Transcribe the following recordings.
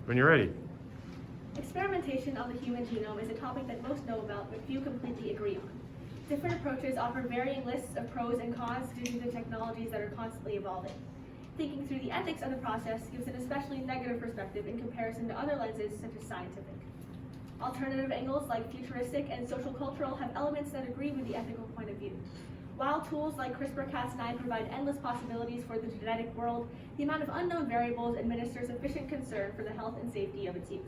When you're ready. Experimentation on the human genome is a topic that most know about, but few completely agree on. Different approaches offer varying lists of pros and cons due to the technologies that are constantly evolving. Thinking through the ethics of the process gives an especially negative perspective in comparison to other lenses such as scientific. Alternative angles like futuristic and social cultural have elements that agree with the ethical point of view. While tools like CRISPR-Cas9 provide endless possibilities for the genetic world, the amount of unknown variables administers sufficient concern for the health and safety of its use.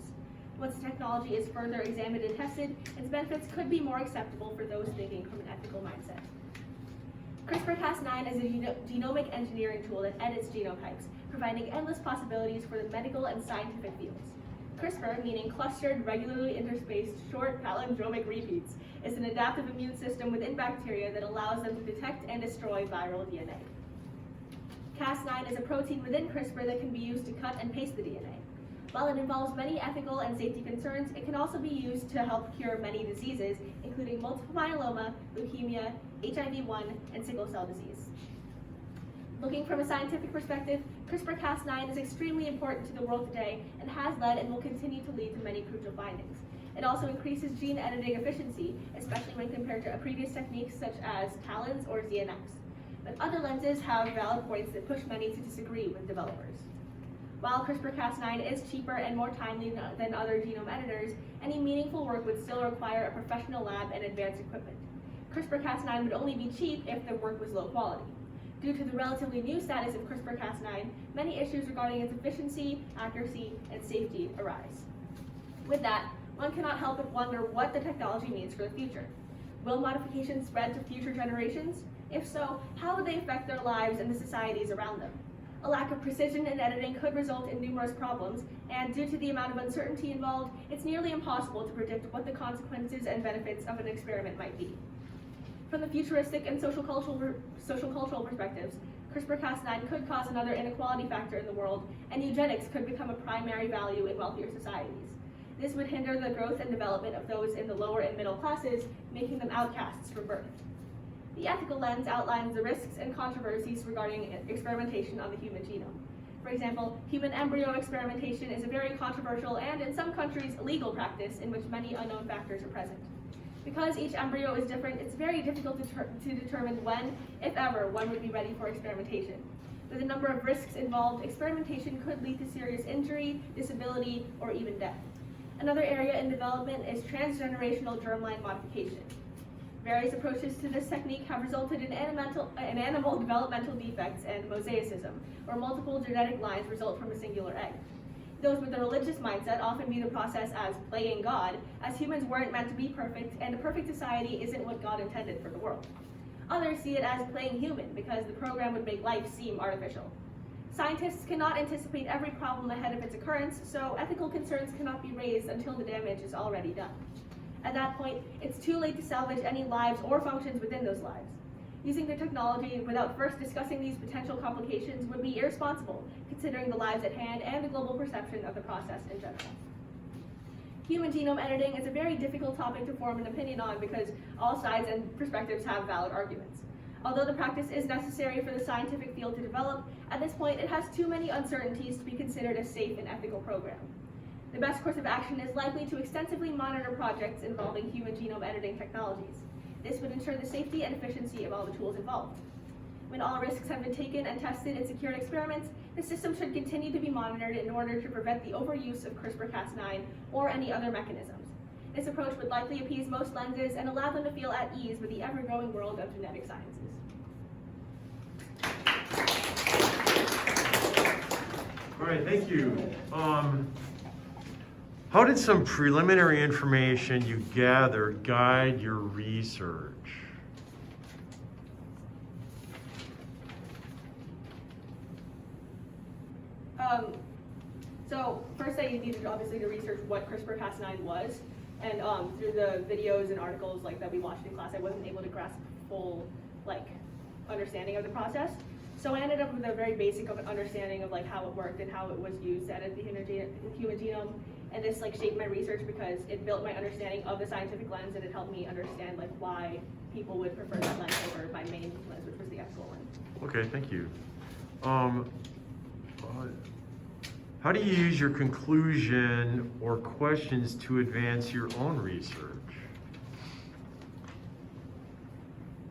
Once the technology is further examined and tested, its benefits could be more acceptable for those thinking from an ethical mindset. CRISPR-Cas9 is a genomic engineering tool that edits genotypes, providing endless possibilities for the medical and scientific fields. CRISPR, meaning clustered, regularly interspaced, short palindromic repeats, is an adaptive immune system within bacteria that allows them to detect and destroy viral DNA. Cas9 is a protein within CRISPR that can be used to cut and paste the DNA. While it involves many ethical and safety concerns, it can also be used to help cure many diseases, including multiple myeloma, leukemia, HIV-1, and sickle cell disease. Looking from a scientific perspective, CRISPR-Cas9 is extremely important to the world today and has led and will continue to lead to many crucial findings. It also increases gene editing efficiency, especially when compared to previous techniques such as TALENs or ZNX. But other lenses have valid points that push many to disagree with developers. While CRISPR-Cas9 is cheaper and more timely than other genome editors, any meaningful work would still require a professional lab and advanced equipment. CRISPR-Cas9 would only be cheap if the work was low quality. Due to the relatively new status of CRISPR-Cas9, many issues regarding its efficiency, accuracy, and safety arise. With that, one cannot help but wonder what the technology means for the future. Will modifications spread to future generations? If so, how would they affect their lives and the societies around them? A lack of precision in editing could result in numerous problems, and due to the amount of uncertainty involved, it's nearly impossible to predict what the consequences and benefits of an experiment might be. From the futuristic and social cultural perspectives, CRISPR-Cas9 could cause another inequality factor in the world, and eugenics could become a primary value in wealthier societies. This would hinder the growth and development of those in the lower and middle classes, making them outcasts from birth. The ethical lens outlines the risks and controversies regarding experimentation on the human genome. For example, human embryo experimentation is a very controversial and, in some countries, illegal practice in which many unknown factors are present. Because each embryo is different, it's very difficult to determine when, if ever, one would be ready for experimentation. With a number of risks involved, experimentation could lead to serious injury, disability, or even death. Another area in development is transgenerational germline modification. Various approaches to this technique have resulted in animal developmental defects and mosaicism, where multiple genetic lines result from a singular egg. Those with a religious mindset often view the process as playing God, as humans weren't meant to be perfect, and a perfect society isn't what God intended for the world. Others see it as playing human, because the program would make life seem artificial. Scientists cannot anticipate every problem ahead of its occurrence, so ethical concerns cannot be raised until the damage is already done. At that point, it's too late to salvage any lives or functions within those lives. Using the technology without first discussing these potential complications would be irresponsible, considering the lives at hand and the global perception of the process in general. Human genome editing is a very difficult topic to form an opinion on because all sides and perspectives have valid arguments. Although the practice is necessary for the scientific field to develop, at this point it has too many uncertainties to be considered a safe and ethical program. The best course of action is likely to extensively monitor projects involving human genome editing technologies. This would ensure the safety and efficiency of all the tools involved. When all risks have been taken and tested in secured experiments, the system should continue to be monitored in order to prevent the overuse of CRISPR-Cas9 or any other mechanisms. This approach would likely appease most lenses and allow them to feel at ease with the ever-growing world of genetic sciences. All right, thank you. How did some preliminary information you gathered guide your research? So first I needed obviously to research what CRISPR-Cas9 was, and through the videos and articles that we watched in class, I wasn't able to grasp full understanding of the process. So I ended up with a very basic understanding of how it worked and how it was used to edit the human genome, and this shaped my research because it built my understanding of the scientific lens, and it helped me understand why people would prefer that lens over my main lens, which was the ethical one. Okay, thank you. How do you use your conclusion or questions to advance your own research?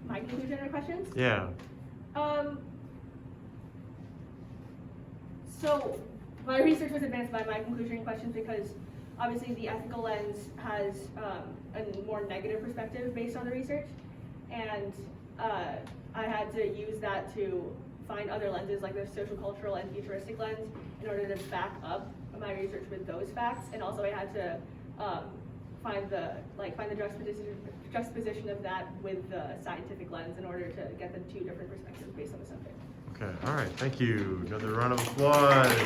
My conclusion or questions? Yeah. So my research was advanced by my conclusion and questions because obviously the ethical lens has a more negative perspective based on the research, and I had to use that to find other lenses like the social, cultural, and futuristic lens in order to back up my research with those facts, and also I had to find the juxtaposition of that with the scientific lens in order to get the two different perspectives based on the subject. Okay, all right, thank you. Another round of applause.